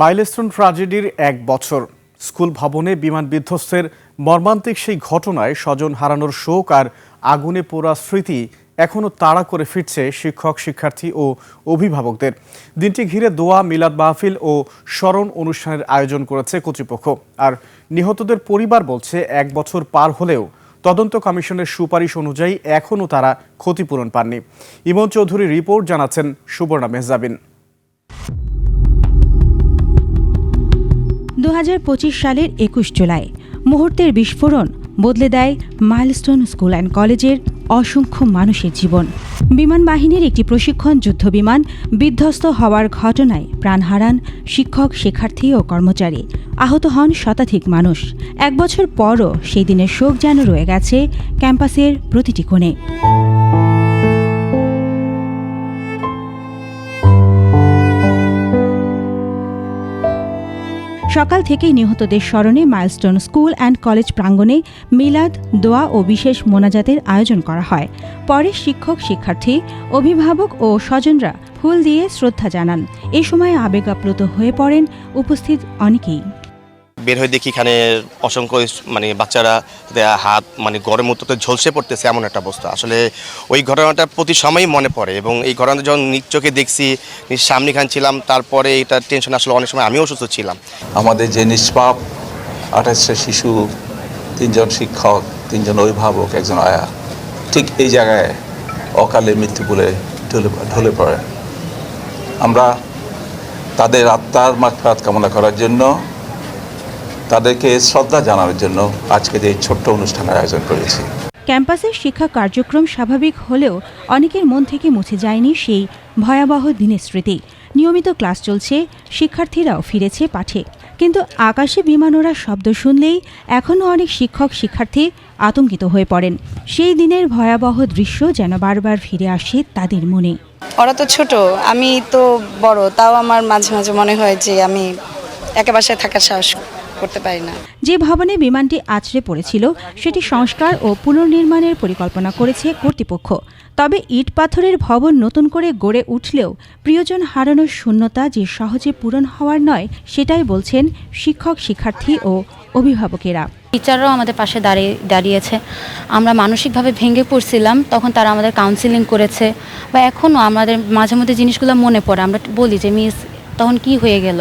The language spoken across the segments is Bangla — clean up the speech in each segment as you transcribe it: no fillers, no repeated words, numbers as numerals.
মাইলস্টোন ট্র্যাজেডির ১ বছর। স্কুল ভবনে বিমান বিধ্বস্তের মর্মান্তিক সেই ঘটনায় স্বজন হারানোর শোক আর আগুনে পোড়া স্মৃতি এখনও তাড়া করে ফিরছে শিক্ষক, শিক্ষার্থী ও অভিভাবকদের। দিনটি ঘিরে দোয়া, মিলাদ মাহফিল ও স্মরণ অনুষ্ঠানের আয়োজন করেছে কর্তৃপক্ষ। আর নিহতদের পরিবার বলছে ১ বছর পার হলেও তদন্ত কমিশনের সুপারিশ অনুযায়ী এখনও তারা ক্ষতিপূরণ পাননি। ইমন চৌধুরীর রিপোর্ট, জানাচ্ছেন সুবর্ণা মেহজাবিন। ২০২৫ সালের ২১ জুলাই মুহূর্তের বিস্ফোরণ বদলে দেয় মাইলস্টোন স্কুল অ্যান্ড কলেজের অসংখ্য মানুষের জীবন। বিমান বাহিনীর একটি প্রশিক্ষণ যুদ্ধ বিমান বিধ্বস্ত হওয়ার ঘটনায় প্রাণ হারান শিক্ষক, শিক্ষার্থী ও কর্মচারী। আহত হন শতাধিক মানুষ। ১ বছর পরও সেই দিনের শোক যেন রয়ে গেছে ক্যাম্পাসের প্রতিটি কোণে। সকাল থেকেই নিহতদের স্মরণে মাইলস্টোন স্কুল অ্যান্ড কলেজ প্রাঙ্গণে মিলাদ, দোয়া ও বিশেষ মোনাজাতের আয়োজন করা হয়। পরে শিক্ষক, শিক্ষার্থী, অভিভাবক ও স্বজনরা ফুল দিয়ে শ্রদ্ধা জানান। এ সময় আবেগাপ্লুত হয়ে পড়েন উপস্থিত অনেকেই। বের হয়ে দেখি এখানে অসংখ্য বাচ্চারা হাত গরমের মতো ঝলসে পড়তেছে, এমন একটা অবস্থা। আসলে ওই ঘটনাটা প্রতি সময়ই মনে পড়ে এবং এই ঘটনাটা যখন নিজ চোখে দেখছি, সামনে খান ছিলাম, তারপরে এটা টেনশন আসলে অনেক সময় আমিও অসুস্থ ছিলাম। আমাদের যে নিষ্পাপ ২৮টা শিশু, ৩ জন শিক্ষক, ৩ জন অভিভাবক, একজন আয়া, ঠিক এই জায়গায় অকালে মৃত্যু বলে ঢলে পড়ে। আমরা তাদের আত্মার মাগফিরাত কামনা করার জন্য, তাদেরকে শ্রদ্ধা জানানোর জন্য আজকের এই ছোট্ট অনুষ্ঠানের আয়োজন করেছি। ক্যাম্পাসের শিক্ষা কার্যক্রম স্বাভাবিক হলেও অনেকের মন থেকে মুছে যায়নি সেই ভয়াবহ দিনের স্মৃতি। নিয়মিত ক্লাস চলছে, শিক্ষার্থীরাও ফিরেছে পাঠে, কিন্তু আকাশে বিমান ওড়ার শব্দ শুনলেই এখনও অনেক শিক্ষক, শিক্ষার্থী আতঙ্কিত হয়ে পড়েন। সেই দিনের ভয়াবহ দৃশ্য যেন বারবার ফিরে আসে তাদের মনে। ওরা তো ছোট, আমি তো বড়, তাও আমার মাঝে মাঝে মনে হয় যে আমি একা বাসায় থাকার সাহস করতে পারি না। যে ভবনে বিমানটি আছড়ে পড়েছিল সেটি সংস্কার ও পুনর্নির্মাণের পরিকল্পনা করেছে কর্তৃপক্ষ। তবে ইট পাথরের ভবন নতুন করে গড়ে উঠলেও প্রিয়জন হারানোর শূন্যতা যে সহজে পূরণ হওয়ার নয়, সেটাই বলছেন শিক্ষক, শিক্ষার্থী ও অভিভাবকেরা। টিচাররাও আমাদের পাশে দাঁড়িয়েছে। আমরা মানসিকভাবে ভেঙে পড়ছিলাম, তখন তারা আমাদের কাউন্সিলিং করেছে, বা এখনও আমাদের মাঝে মধ্যে জিনিসগুলো মনে পড়ে। আমরা বলি যে মিস তখন কি হয়ে গেল,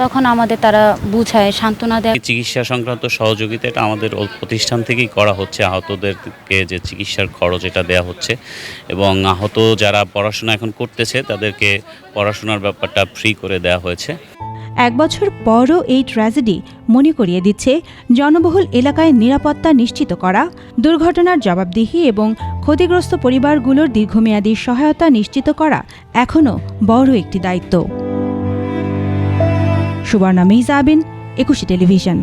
তখন আমাদের তারা বুঝায়, সান্ত্বনা দেয়। চিকিৎসা সংক্রান্ত সহযোগিতা এটা আমাদের প্রতিষ্ঠান থেকেই করা হচ্ছে। আহতদেরকে যে চিকিৎসার খরচ এটা দেওয়া হচ্ছে এবং আহত যারা পড়াশোনা এখন করতেছে তাদেরকে পড়াশোনার ব্যাপারটা ফ্রি করে দেওয়া হয়েছে। ১ বছর পরও এই ট্র্যাজেডি মনে করিয়ে দিচ্ছে জনবহুল এলাকায় নিরাপত্তা নিশ্চিত করা, দুর্ঘটনার জবাবদিহি এবং ক্ষতিগ্রস্ত পরিবারগুলোর দীর্ঘমেয়াদী সহায়তা নিশ্চিত করা এখনও বড় একটি দায়িত্ব। সুবর্ণা মেহজাবিন, ২১ টেলিভিশন।